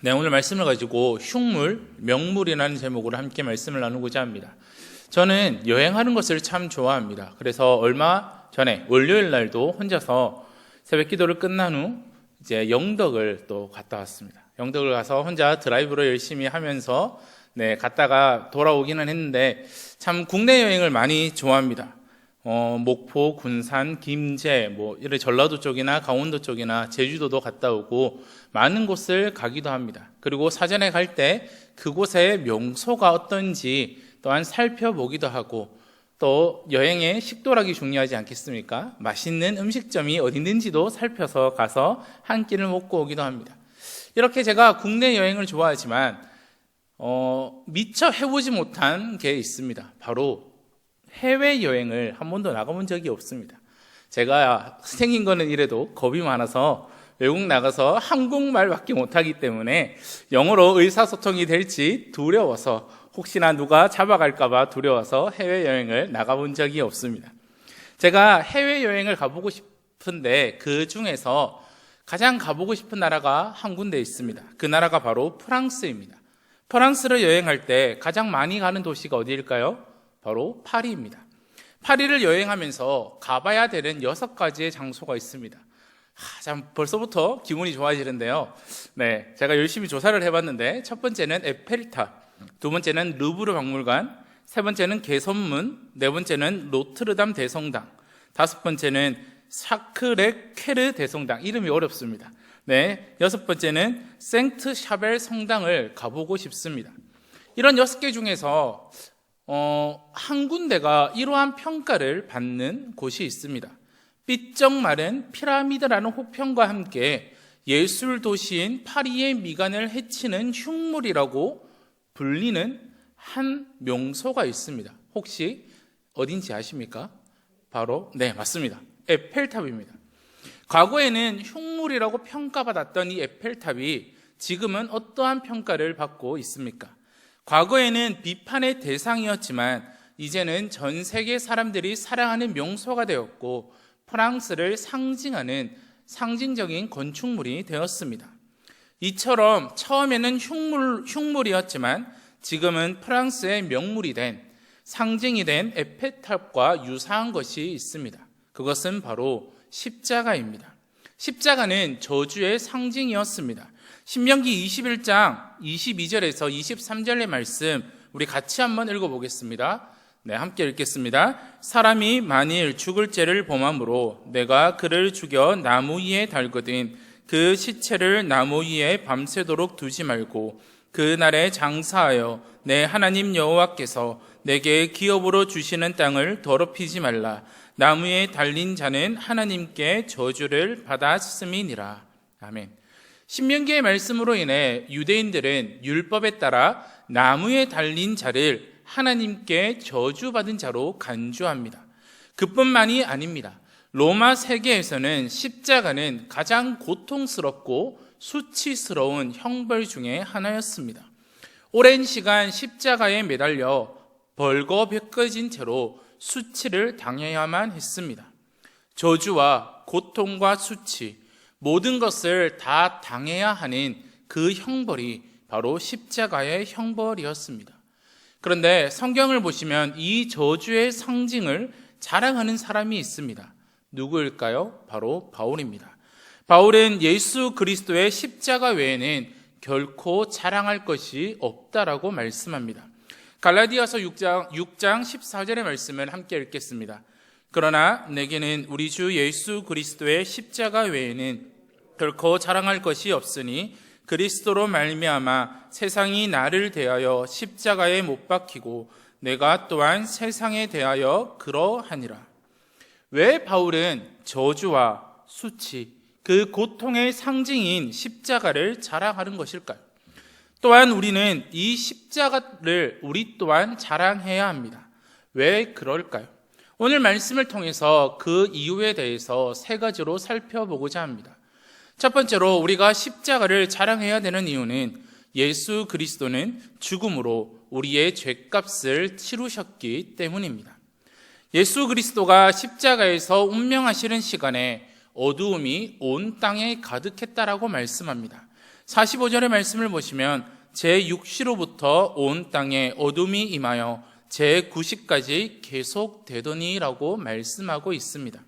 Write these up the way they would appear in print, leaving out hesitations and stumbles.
네, 오늘 말씀을 가지고 흉물, 명물이라는 제목으로 함께 말씀을 나누고자 합니다. 저는 여행하는 것을 참 좋아합니다. 그래서 얼마 전에 월요일 날도 혼자서 새벽 기도를 끝난 후 이제 영덕을 또 갔다 왔습니다. 영덕을 가서 혼자 드라이브를 열심히 하면서 갔다가 돌아오기는 했는데 참 국내 여행을 많이 좋아합니다. 목포, 군산, 김제, 이런 전라도 쪽이나 강원도 쪽이나 제주도도 갔다 오고 많은 곳을 가기도 합니다. 그리고 사전에 갈 때 그곳의 명소가 어떤지 또한 살펴보기도 하고 또 여행의 식도락이 중요하지 않겠습니까? 맛있는 음식점이 어디 있는지도 살펴서 가서 한 끼를 먹고 오기도 합니다. 이렇게 제가 국내 여행을 좋아하지만 미처 해보지 못한 게 있습니다. 바로 해외여행을 한 번도 나가본 적이 없습니다. 제가 생긴 거는 이래도 겁이 많아서 외국 나가서 한국말밖에 못하기 때문에 영어로 의사소통이 될지 두려워서 혹시나 누가 잡아갈까봐 두려워서 해외여행을 나가본 적이 없습니다. 제가 해외여행을 가보고 싶은데 그 중에서 가장 가보고 싶은 나라가 한 군데 있습니다. 그 나라가 바로 프랑스입니다. 프랑스를 여행할 때 가장 많이 가는 도시가 어디일까요? 바로 파리입니다. 파리를 여행하면서 가봐야 되는 6가지의 장소가 있습니다. 참 벌써부터 기분이 좋아지는데요. 제가 열심히 조사를 해봤는데 첫 번째는 에펠탑, 두 번째는 루브르 박물관, 세 번째는 개선문, 네 번째는 노트르담 대성당, 다섯 번째는 샤크레 퀘르 대성당, 이름이 어렵습니다. 여섯 번째는 생트 샤벨 성당을 가보고 싶습니다. 이런 6개 중에서 한 군데가 이러한 평가를 받는 곳이 있습니다. 삐쩍 마른 피라미드라는 호평과 함께 예술 도시인 파리의 미간을 해치는 흉물이라고 불리는 한 명소가 있습니다. 혹시 어딘지 아십니까? 바로 맞습니다. 에펠탑입니다. 과거에는 흉물이라고 평가받았던 이 에펠탑이 지금은 어떠한 평가를 받고 있습니까? 과거에는 비판의 대상이었지만 이제는 전 세계 사람들이 사랑하는 명소가 되었고 프랑스를 상징하는 상징적인 건축물이 되었습니다. 이처럼 처음에는 흉물이었지만 지금은 프랑스의 명물이 된 상징이 된 에펠탑과 유사한 것이 있습니다. 그것은 바로 십자가입니다. 십자가는 저주의 상징이었습니다. 신명기 21장 22절에서 23절의 말씀 우리 같이 한번 읽어보겠습니다. 함께 읽겠습니다. 사람이 만일 죽을 죄를 범함으로 내가 그를 죽여 나무 위에 달거든 그 시체를 나무 위에 밤새도록 두지 말고 그날에 장사하여 내 하나님 여호와께서 내게 기업으로 주시는 땅을 더럽히지 말라. 나무에 달린 자는 하나님께 저주를 받았음이니라. 아멘. 신명기의 말씀으로 인해 유대인들은 율법에 따라 나무에 달린 자를 하나님께 저주받은 자로 간주합니다. 그뿐만이 아닙니다. 로마 세계에서는 십자가는 가장 고통스럽고 수치스러운 형벌 중에 하나였습니다. 오랜 시간 십자가에 매달려 벌거벗겨진 채로 수치를 당해야만 했습니다. 저주와 고통과 수치, 모든 것을 다 당해야 하는 그 형벌이 바로 십자가의 형벌이었습니다. 그런데 성경을 보시면 이 저주의 상징을 자랑하는 사람이 있습니다. 누구일까요? 바로 바울입니다. 바울은 예수 그리스도의 십자가 외에는 결코 자랑할 것이 없다라고 말씀합니다. 갈라디아서 6장 14절의 말씀을 함께 읽겠습니다. 그러나 내게는 우리 주 예수 그리스도의 십자가 외에는 결코 자랑할 것이 없으니 그리스도로 말미암아 세상이 나를 대하여 십자가에 못 박히고 내가 또한 세상에 대하여 그러하니라. 왜 바울은 저주와 수치, 그 고통의 상징인 십자가를 자랑하는 것일까요? 또한 우리는 이 십자가를 우리 또한 자랑해야 합니다. 왜 그럴까요? 오늘 말씀을 통해서 그 이유에 대해서 3가지로 살펴보고자 합니다. 첫 번째로 우리가 십자가를 자랑해야 되는 이유는 예수 그리스도는 죽음으로 우리의 죄값을 치르셨기 때문입니다. 예수 그리스도가 십자가에서 운명하시는 시간에 어두움이 온 땅에 가득했다라고 말씀합니다. 45절의 말씀을 보시면 제6시로부터 온 땅에 어둠이 임하여 제9시까지 계속되더니라고 말씀하고 있습니다.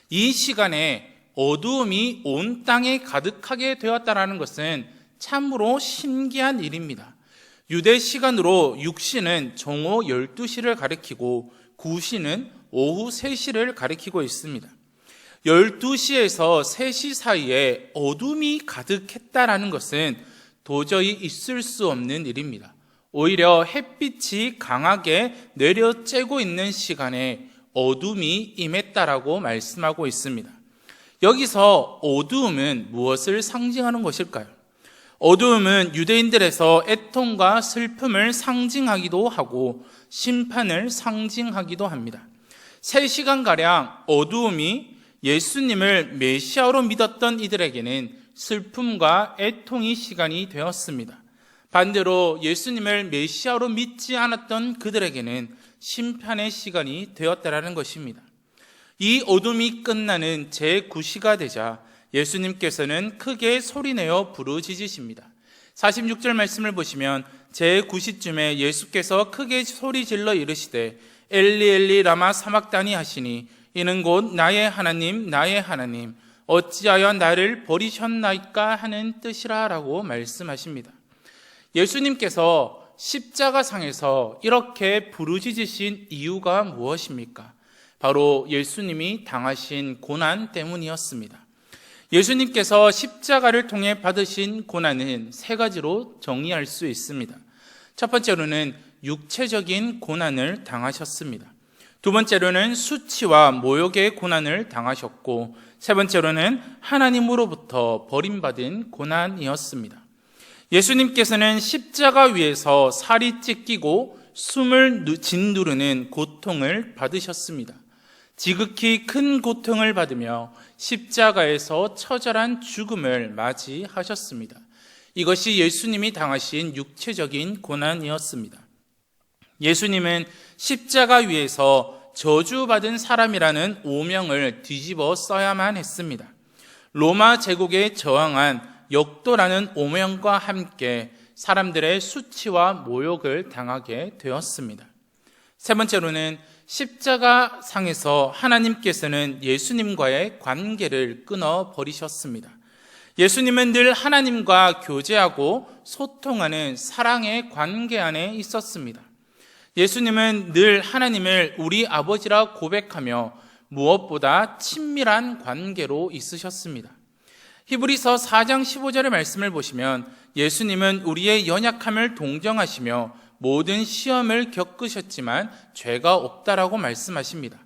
이 시간에 어두움이 온 땅에 가득하게 되었다는 것은 참으로 신기한 일입니다. 유대 시간으로 6시는 정오 12시를 가리키고 9시는 오후 3시를 가리키고 있습니다. 12시에서 3시 사이에 어둠이 가득했다라는 것은 도저히 있을 수 없는 일입니다. 오히려 햇빛이 강하게 내려쬐고 있는 시간에 어둠이 임했다라고 말씀하고 있습니다. 여기서 어두움은 무엇을 상징하는 것일까요? 어두움은 유대인들에서 애통과 슬픔을 상징하기도 하고 심판을 상징하기도 합니다. 3시간가량 어두움이 예수님을 메시아로 믿었던 이들에게는 슬픔과 애통의 시간이 되었습니다. 반대로 예수님을 메시아로 믿지 않았던 그들에게는 심판의 시간이 되었다라는 것입니다. 이 어둠이 끝나는 제9시가 되자 예수님께서는 크게 소리내어 부르짖으십니다. 46절 말씀을 보시면 제9시쯤에 예수께서 크게 소리질러 이르시되 엘리 엘리 라마 사막다니 하시니 이는 곧 나의 하나님 나의 하나님 어찌하여 나를 버리셨나이까 하는 뜻이라 라고 말씀하십니다. 예수님께서 십자가상에서 이렇게 부르짖으신 이유가 무엇입니까? 바로 예수님이 당하신 고난 때문이었습니다. 예수님께서 십자가를 통해 받으신 고난은 3가지로 정의할 수 있습니다. 첫 번째로는 육체적인 고난을 당하셨습니다. 두 번째로는 수치와 모욕의 고난을 당하셨고, 세 번째로는 하나님으로부터 버림받은 고난이었습니다. 예수님께서는 십자가 위에서 살이 찢기고 숨을 짓누르는 고통을 받으셨습니다. 지극히 큰 고통을 받으며 십자가에서 처절한 죽음을 맞이하셨습니다. 이것이 예수님이 당하신 육체적인 고난이었습니다. 예수님은 십자가 위에서 저주받은 사람이라는 오명을 뒤집어 써야만 했습니다. 로마 제국에 저항한 역도라는 오명과 함께 사람들의 수치와 모욕을 당하게 되었습니다. 세 번째로는 십자가 상에서 하나님께서는 예수님과의 관계를 끊어버리셨습니다. 예수님은 늘 하나님과 교제하고 소통하는 사랑의 관계 안에 있었습니다. 예수님은 늘 하나님을 우리 아버지라 고백하며 무엇보다 친밀한 관계로 있으셨습니다. 히브리서 4장 15절의 말씀을 보시면 예수님은 우리의 연약함을 동정하시며 모든 시험을 겪으셨지만 죄가 없다라고 말씀하십니다.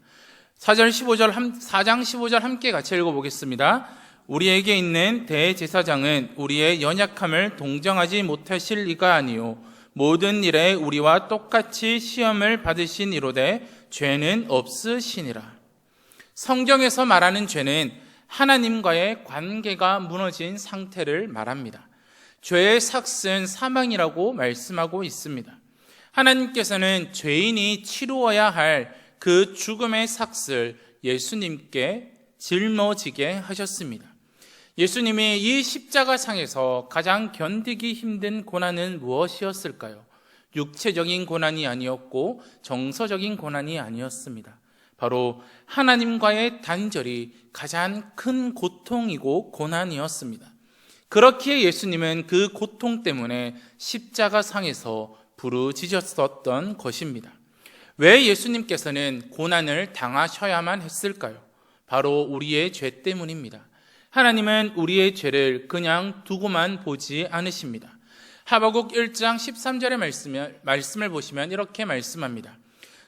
4장 15절 함께 같이 읽어보겠습니다. 우리에게 있는 대제사장은 우리의 연약함을 동정하지 못하실 이가 아니요 모든 일에 우리와 똑같이 시험을 받으신 이로되 죄는 없으시니라. 성경에서 말하는 죄는 하나님과의 관계가 무너진 상태를 말합니다. 죄의 삭은 사망이라고 말씀하고 있습니다. 하나님께서는 죄인이 치루어야 할 그 죽음의 삭을 예수님께 짊어지게 하셨습니다. 예수님이 이 십자가상에서 가장 견디기 힘든 고난은 무엇이었을까요? 육체적인 고난이 아니었고 정서적인 고난이 아니었습니다. 바로 하나님과의 단절이 가장 큰 고통이고 고난이었습니다. 그렇기에 예수님은 그 고통 때문에 십자가상에서 부르짖었던 것입니다. 왜 예수님께서는 고난을 당하셔야만 했을까요? 바로 우리의 죄 때문입니다. 하나님은 우리의 죄를 그냥 두고만 보지 않으십니다. 하박국 1장 13절의 말씀을 보시면 이렇게 말씀합니다.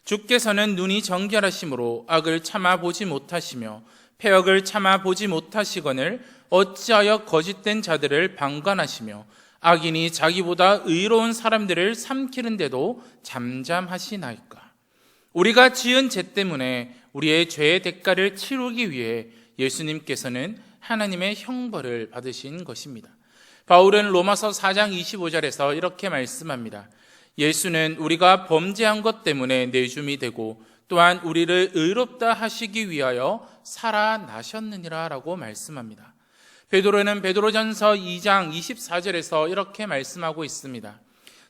주께서는 눈이 정결하심으로 악을 참아보지 못하시며 패역을 참아보지 못하시거늘 어찌하여 거짓된 자들을 방관하시며 악인이 자기보다 의로운 사람들을 삼키는데도 잠잠하시나이까. 우리가 지은 죄 때문에 우리의 죄의 대가를 치르기 위해 예수님께서는 하나님의 형벌을 받으신 것입니다. 바울은 로마서 4장 25절에서 이렇게 말씀합니다. 예수는 우리가 범죄한 것 때문에 내줌이 되고 또한 우리를 의롭다 하시기 위하여 살아나셨느니라 라고 말씀합니다. 베드로는 베드로전서 2장 24절에서 이렇게 말씀하고 있습니다.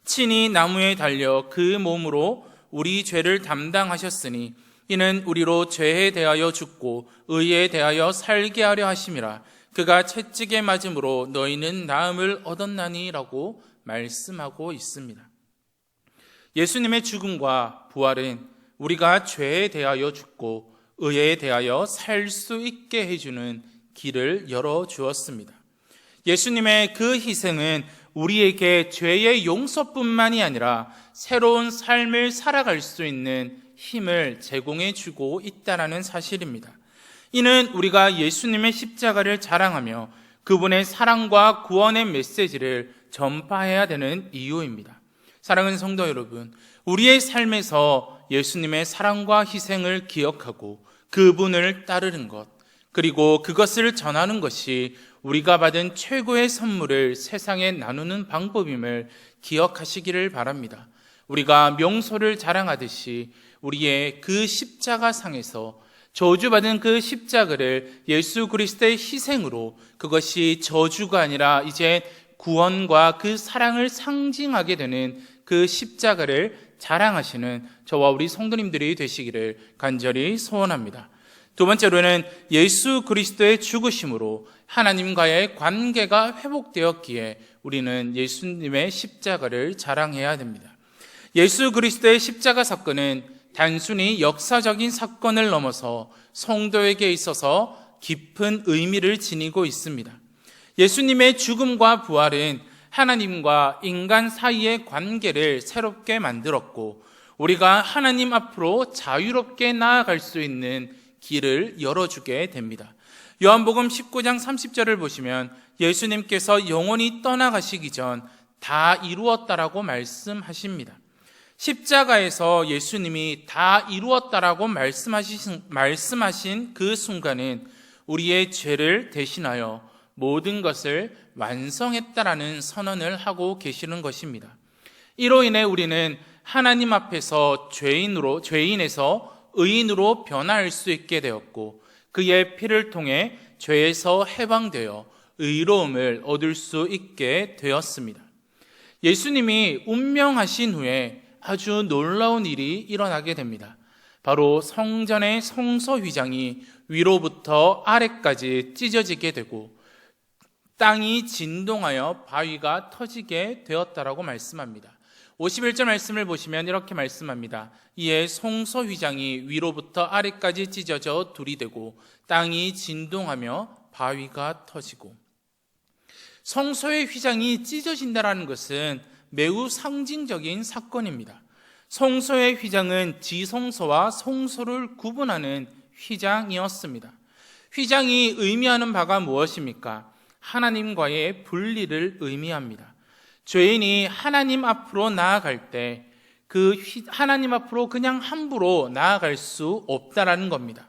친히 나무에 달려 그 몸으로 우리 죄를 담당하셨으니 이는 우리로 죄에 대하여 죽고 의에 대하여 살게 하려 하심이라. 그가 채찍에 맞음으로 너희는 나음을 얻었나니 라고 말씀하고 있습니다. 예수님의 죽음과 부활은 우리가 죄에 대하여 죽고 의에 대하여 살 수 있게 해주는 길을 열어주었습니다. 예수님의 그 희생은 우리에게 죄의 용서뿐만이 아니라 새로운 삶을 살아갈 수 있는 힘을 제공해 주고 있다는 사실입니다. 이는 우리가 예수님의 십자가를 자랑하며 그분의 사랑과 구원의 메시지를 전파해야 되는 이유입니다. 사랑하는 성도 여러분, 우리의 삶에서 예수님의 사랑과 희생을 기억하고 그분을 따르는 것, 그리고 그것을 전하는 것이 우리가 받은 최고의 선물을 세상에 나누는 방법임을 기억하시기를 바랍니다. 우리가 명소를 자랑하듯이 우리의 그 십자가상에서 저주받은 그 십자가를 예수 그리스도의 희생으로, 그것이 저주가 아니라 이제 구원과 그 사랑을 상징하게 되는 그 십자가를 자랑하시는 저와 우리 성도님들이 되시기를 간절히 소원합니다. 두 번째로는 예수 그리스도의 죽으심으로 하나님과의 관계가 회복되었기에 우리는 예수님의 십자가를 자랑해야 됩니다. 예수 그리스도의 십자가 사건은 단순히 역사적인 사건을 넘어서 성도에게 있어서 깊은 의미를 지니고 있습니다. 예수님의 죽음과 부활은 하나님과 인간 사이의 관계를 새롭게 만들었고 우리가 하나님 앞으로 자유롭게 나아갈 수 있는 길을 열어주게 됩니다. 요한복음 19장 30절을 보시면 예수님께서 영원히 떠나가시기 전 다 이루었다라고 말씀하십니다. 십자가에서 예수님이 다 이루었다라고 말씀하신 그 순간은 우리의 죄를 대신하여 모든 것을 완성했다라는 선언을 하고 계시는 것입니다. 이로 인해 우리는 하나님 앞에서 죄인에서 의인으로 변화할 수 있게 되었고 그의 피를 통해 죄에서 해방되어 의로움을 얻을 수 있게 되었습니다. 예수님이 운명하신 후에 아주 놀라운 일이 일어나게 됩니다. 바로 성전의 성소 휘장이 위로부터 아래까지 찢어지게 되고 땅이 진동하여 바위가 터지게 되었다라고 말씀합니다. 51절 말씀을 보시면 이렇게 말씀합니다. 이에 성소 휘장이 위로부터 아래까지 찢어져 둘이 되고 땅이 진동하며 바위가 터지고, 성소의 휘장이 찢어진다는 것은 매우 상징적인 사건입니다. 성소의 휘장은 지성소와 성소를 구분하는 휘장이었습니다. 휘장이 의미하는 바가 무엇입니까? 하나님과의 분리를 의미합니다. 죄인이 하나님 앞으로 나아갈 때 그 하나님 앞으로 그냥 함부로 나아갈 수 없다라는 겁니다.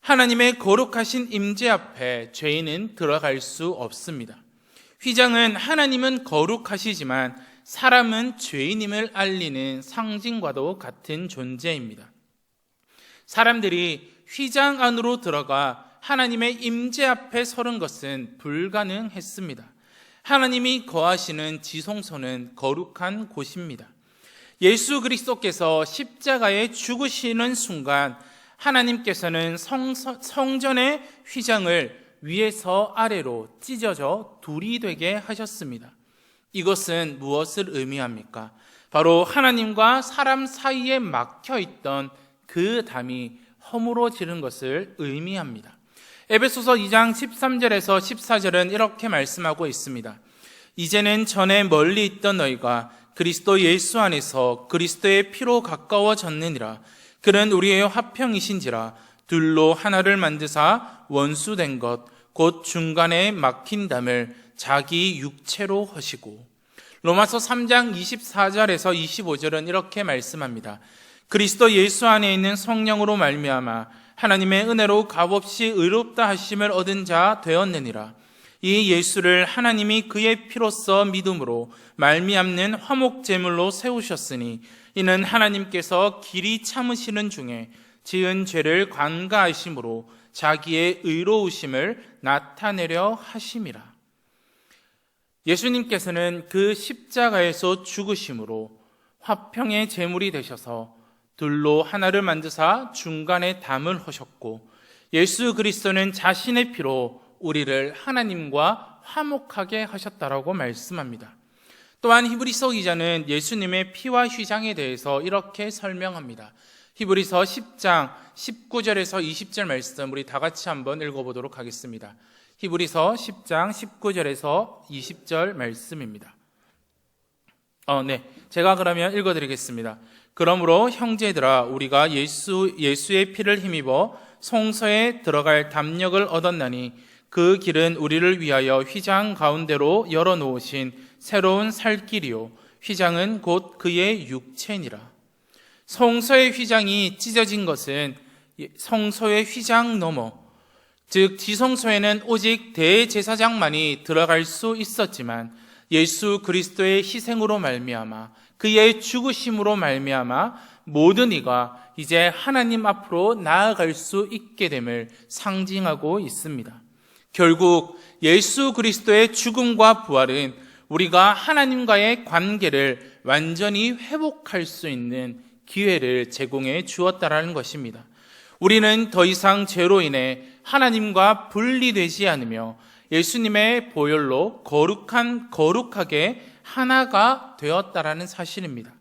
하나님의 거룩하신 임재 앞에 죄인은 들어갈 수 없습니다. 휘장은 하나님은 거룩하시지만 사람은 죄인임을 알리는 상징과도 같은 존재입니다. 사람들이 휘장 안으로 들어가 하나님의 임재 앞에 서는 것은 불가능했습니다. 하나님이 거하시는 지성소는 거룩한 곳입니다. 예수 그리스도께서 십자가에 죽으시는 순간 하나님께서는 성전의 휘장을 위에서 아래로 찢어져 둘이 되게 하셨습니다. 이것은 무엇을 의미합니까? 바로 하나님과 사람 사이에 막혀있던 그 담이 허물어지는 것을 의미합니다. 에베소서 2장 13절에서 14절은 이렇게 말씀하고 있습니다. 이제는 전에 멀리 있던 너희가 그리스도 예수 안에서 그리스도의 피로 가까워졌느니라. 그는 우리의 화평이신지라. 둘로 하나를 만드사 원수된 것 곧 중간에 막힌 담을 자기 육체로 하시고. 로마서 3장 24절에서 25절은 이렇게 말씀합니다. 그리스도 예수 안에 있는 성령으로 말미암아 하나님의 은혜로 값없이 의롭다 하심을 얻은 자 되었느니라. 이 예수를 하나님이 그의 피로써 믿음으로 말미암는 화목제물로 세우셨으니 이는 하나님께서 길이 참으시는 중에 지은 죄를 관가하심으로 자기의 의로우심을 나타내려 하심이라. 예수님께서는 그 십자가에서 죽으심으로 화평의 제물이 되셔서 둘로 하나를 만드사 중간에 담을 하셨고, 예수 그리스도는 자신의 피로 우리를 하나님과 화목하게 하셨다라고 말씀합니다. 또한 히브리서 기자는 예수님의 피와 휘장에 대해서 이렇게 설명합니다. 히브리서 10장 19절에서 20절 말씀 우리 다 같이 한번 읽어보도록 하겠습니다. 히브리서 10장 19절에서 20절 말씀입니다. 제가 그러면 읽어드리겠습니다. 그러므로 형제들아, 우리가 예수의 피를 힘입어 성소에 들어갈 담력을 얻었나니 그 길은 우리를 위하여 휘장 가운데로 열어놓으신 새로운 살 길이요, 휘장은 곧 그의 육체니라. 성소의 휘장이 찢어진 것은 성소의 휘장 너머, 즉 지성소에는 오직 대제사장만이 들어갈 수 있었지만 예수 그리스도의 희생으로 말미암아, 그의 죽으심으로 말미암아 모든 이가 이제 하나님 앞으로 나아갈 수 있게 됨을 상징하고 있습니다. 결국 예수 그리스도의 죽음과 부활은 우리가 하나님과의 관계를 완전히 회복할 수 있는 기회를 제공해 주었다라는 것입니다. 우리는 더 이상 죄로 인해 하나님과 분리되지 않으며 예수님의 보혈로 거룩하게 하나가 되었다라는 사실입니다.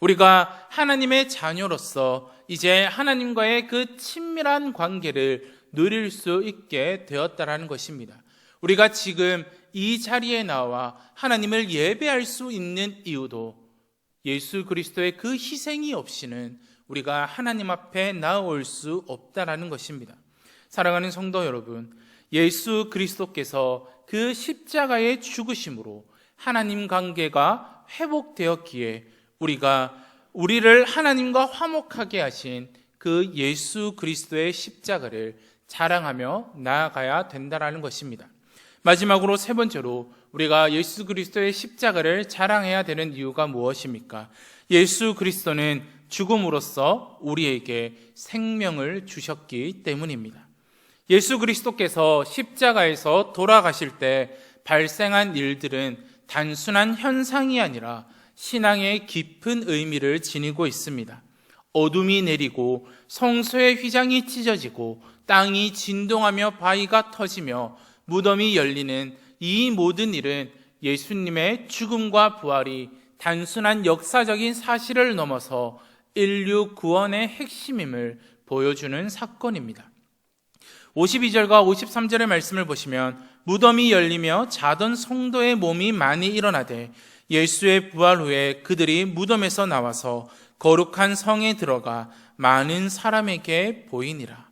우리가 하나님의 자녀로서 이제 하나님과의 그 친밀한 관계를 누릴 수 있게 되었다라는 것입니다. 우리가 지금 이 자리에 나와 하나님을 예배할 수 있는 이유도 예수 그리스도의 그 희생이 없이는 우리가 하나님 앞에 나올 수 없다라는 것입니다. 사랑하는 성도 여러분, 예수 그리스도께서 그 십자가의 죽으심으로 하나님 관계가 회복되었기에 우리를 하나님과 화목하게 하신 그 예수 그리스도의 십자가를 자랑하며 나아가야 된다라는 것입니다. 마지막으로 세 번째로 우리가 예수 그리스도의 십자가를 자랑해야 되는 이유가 무엇입니까? 예수 그리스도는 죽음으로써 우리에게 생명을 주셨기 때문입니다. 예수 그리스도께서 십자가에서 돌아가실 때 발생한 일들은 단순한 현상이 아니라 신앙의 깊은 의미를 지니고 있습니다. 어둠이 내리고 성소의 휘장이 찢어지고 땅이 진동하며 바위가 터지며 무덤이 열리는 이 모든 일은 예수님의 죽음과 부활이 단순한 역사적인 사실을 넘어서 인류 구원의 핵심임을 보여주는 사건입니다. 52절과 53절의 말씀을 보시면 무덤이 열리며 자던 성도의 몸이 많이 일어나되 예수의 부활 후에 그들이 무덤에서 나와서 거룩한 성에 들어가 많은 사람에게 보이니라.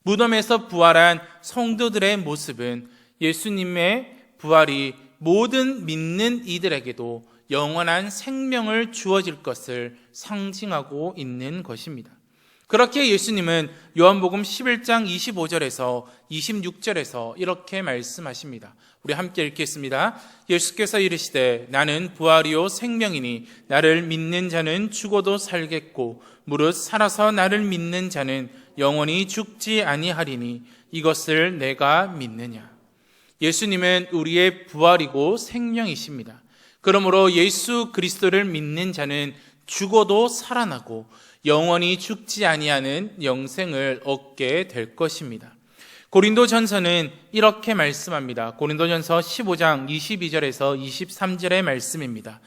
무덤에서 부활한 성도들의 모습은 예수님의 부활이 모든 믿는 이들에게도 영원한 생명을 주어질 것을 상징하고 있는 것입니다. 그렇게 예수님은 요한복음 11장 25절에서 26절에서 이렇게 말씀하십니다. 우리 함께 읽겠습니다. 예수께서 이르시되 나는 부활이요 생명이니 나를 믿는 자는 죽어도 살겠고 무릇 살아서 나를 믿는 자는 영원히 죽지 아니하리니 이것을 내가 믿느냐. 예수님은 우리의 부활이고 생명이십니다. 그러므로 예수 그리스도를 믿는 자는 죽어도 살아나고 영원히 죽지 아니하는 영생을 얻게 될 것입니다. 고린도전서는 이렇게 말씀합니다. 고린도전서 15장 22절에서 23절의 말씀입니다.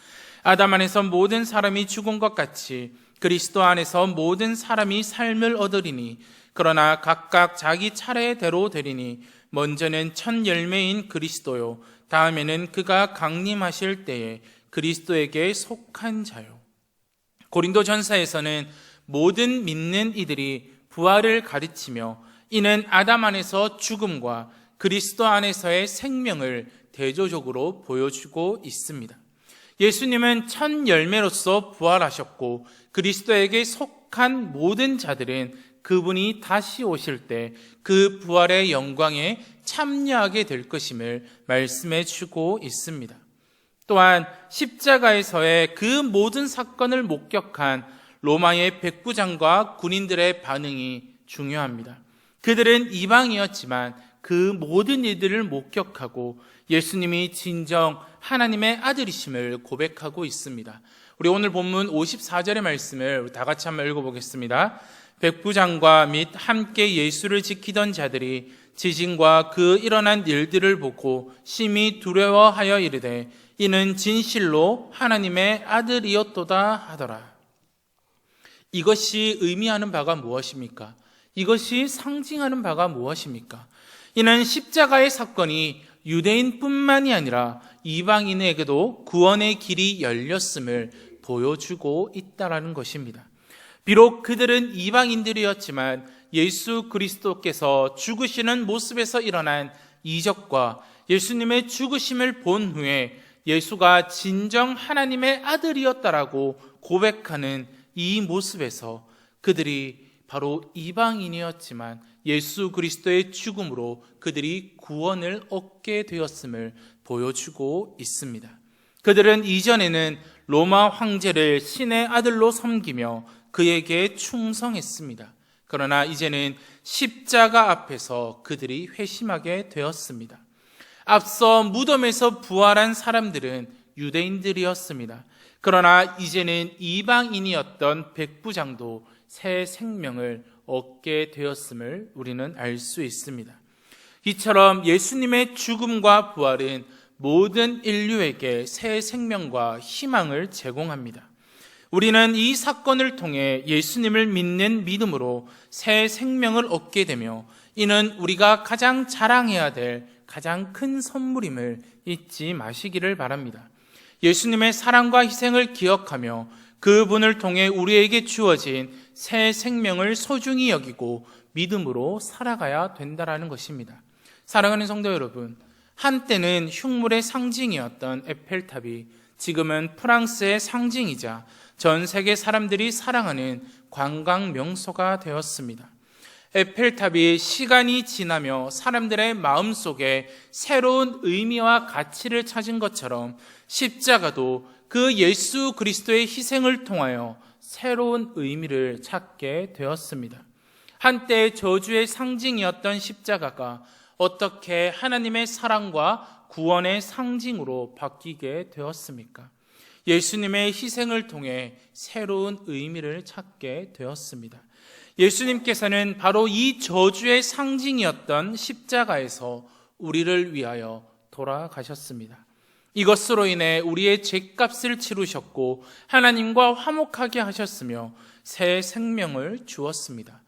아담 안에서 모든 사람이 죽은 것 같이 그리스도 안에서 모든 사람이 삶을 얻으리니 그러나 각각 자기 차례대로 되리니 먼저는 첫 열매인 그리스도요 다음에는 그가 강림하실 때에 그리스도에게 속한 자요. 고린도전서에서는 모든 믿는 이들이 부활을 가르치며 이는 아담 안에서 죽음과 그리스도 안에서의 생명을 대조적으로 보여주고 있습니다. 예수님은 첫 열매로서 부활하셨고 그리스도에게 속한 모든 자들은 그분이 다시 오실 때 그 부활의 영광에 참여하게 될 것임을 말씀해 주고 있습니다. 또한 십자가에서의 그 모든 사건을 목격한 로마의 백부장과 군인들의 반응이 중요합니다. 그들은 이방이었지만 그 모든 일들을 목격하고 예수님이 진정 하나님의 아들이심을 고백하고 있습니다. 우리 오늘 본문 54절의 말씀을 다 같이 한번 읽어보겠습니다. 백부장과 및 함께 예수를 지키던 자들이 지진과 그 일어난 일들을 보고 심히 두려워하여 이르되 이는 진실로 하나님의 아들이었도다 하더라. 이것이 의미하는 바가 무엇입니까? 이것이 상징하는 바가 무엇입니까? 이는 십자가의 사건이 유대인뿐만이 아니라 이방인에게도 구원의 길이 열렸음을 보여주고 있다라는 것입니다. 비록 그들은 이방인들이었지만 예수 그리스도께서 죽으시는 모습에서 일어난 이적과 예수님의 죽으심을 본 후에 예수가 진정 하나님의 아들이었다라고 고백하는 이 모습에서 그들이 바로 이방인이었지만 예수 그리스도의 죽음으로 그들이 구원을 얻게 되었음을 보여주고 있습니다. 그들은 이전에는 로마 황제를 신의 아들로 섬기며 그에게 충성했습니다. 그러나 이제는 십자가 앞에서 그들이 회심하게 되었습니다. 앞서 무덤에서 부활한 사람들은 유대인들이었습니다. 그러나 이제는 이방인이었던 백부장도 새 생명을 얻게 되었음을 우리는 알 수 있습니다. 이처럼 예수님의 죽음과 부활은 모든 인류에게 새 생명과 희망을 제공합니다. 우리는 이 사건을 통해 예수님을 믿는 믿음으로 새 생명을 얻게 되며 이는 우리가 가장 자랑해야 될 가장 큰 선물임을 잊지 마시기를 바랍니다. 예수님의 사랑과 희생을 기억하며 그분을 통해 우리에게 주어진 새 생명을 소중히 여기고 믿음으로 살아가야 된다는 것입니다. 사랑하는 성도 여러분, 한때는 흉물의 상징이었던 에펠탑이 지금은 프랑스의 상징이자 전 세계 사람들이 사랑하는 관광 명소가 되었습니다. 에펠탑이 시간이 지나며 사람들의 마음속에 새로운 의미와 가치를 찾은 것처럼 십자가도 그 예수 그리스도의 희생을 통하여 새로운 의미를 찾게 되었습니다. 한때 저주의 상징이었던 십자가가 어떻게 하나님의 사랑과 구원의 상징으로 바뀌게 되었습니까? 예수님의 희생을 통해 새로운 의미를 찾게 되었습니다. 예수님께서는 바로 이 저주의 상징이었던 십자가에서 우리를 위하여 돌아가셨습니다. 이것으로 인해 우리의 죄값을 치르셨고 하나님과 화목하게 하셨으며 새 생명을 주었습니다.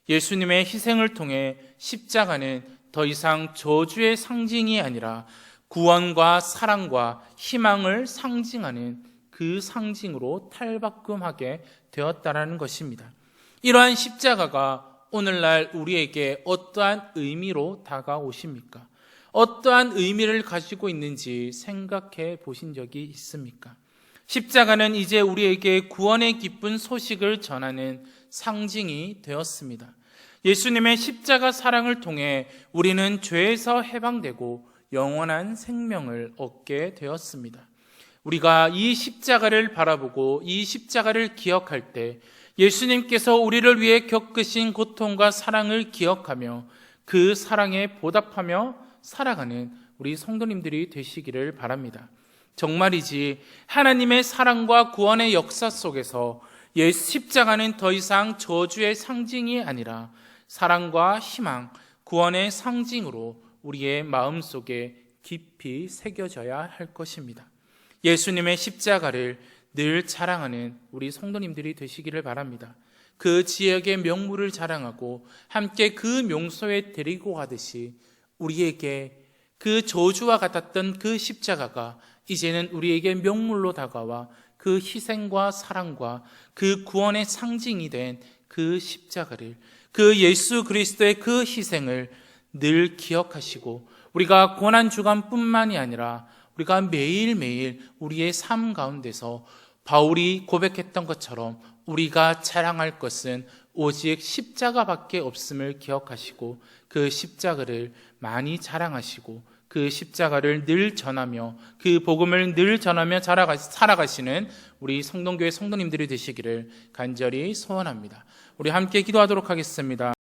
예수님의 희생을 통해 십자가는 더 이상 저주의 상징이 아니라 구원과 사랑과 희망을 상징하는 그 상징으로 탈바꿈하게 되었다라는 것입니다. 이러한 십자가가 오늘날 우리에게 어떠한 의미로 다가오십니까? 어떠한 의미를 가지고 있는지 생각해 보신 적이 있습니까? 십자가는 이제 우리에게 구원의 기쁜 소식을 전하는 상징이 되었습니다. 예수님의 십자가 사랑을 통해 우리는 죄에서 해방되고 영원한 생명을 얻게 되었습니다. 우리가 이 십자가를 바라보고 이 십자가를 기억할 때 예수님께서 우리를 위해 겪으신 고통과 사랑을 기억하며 그 사랑에 보답하며 살아가는 우리 성도님들이 되시기를 바랍니다. 정말이지 하나님의 사랑과 구원의 역사 속에서 십자가는 더 이상 저주의 상징이 아니라 사랑과 희망, 구원의 상징으로 우리의 마음속에 깊이 새겨져야 할 것입니다. 예수님의 십자가를 늘 자랑하는 우리 성도님들이 되시기를 바랍니다. 그 지역의 명물을 자랑하고 함께 그 명소에 데리고 가듯이 우리에게 그 저주와 같았던 그 십자가가 이제는 우리에게 명물로 다가와 그 희생과 사랑과 그 구원의 상징이 된 그 십자가를, 그 예수 그리스도의 그 희생을 늘 기억하시고 우리가 고난주간뿐만이 아니라 우리가 매일매일 우리의 삶 가운데서 바울이 고백했던 것처럼 우리가 자랑할 것은 오직 십자가밖에 없음을 기억하시고 그 십자가를 많이 자랑하시고 그 십자가를 늘 전하며 그 복음을 늘 전하며 살아가시는 우리 성동교회 성도님들이 되시기를 간절히 소원합니다. 우리 함께 기도하도록 하겠습니다.